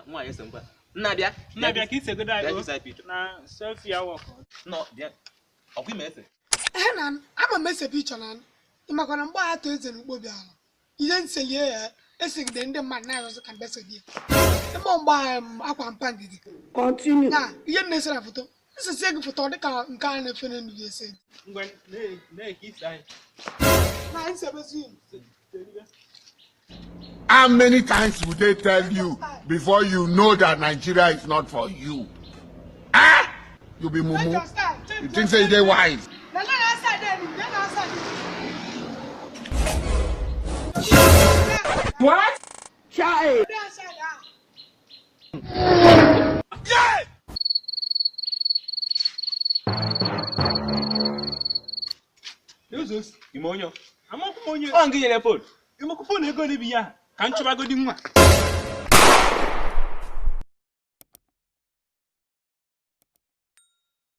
nwa ya semba. Nnabia ka ise godo ayo. Na selfie awo. No, bia. Okwi mese. Na ama mese picture na. Imakwana mgba ato eze n'ugbo biala. Ihe nselie ya esigide ndị mmadụ na-azụ ka mbese die. Emo mgba akwa mpangidi. Continue. Na ihe nnesere foto. Ese gị foto dịka nke a na-efe n'enu ya ese. Ngwa na ka ise ayi. Na nsebezi. How many times would they tell you before you know that Nigeria is not for you? Ah! You be mumu. You think say they wise? What? Child. Yeah! Yozos, imonyo. Amaku monyo. O ngi yele phone. Imaku phone ego ni biya. Kan chuba godi nwa.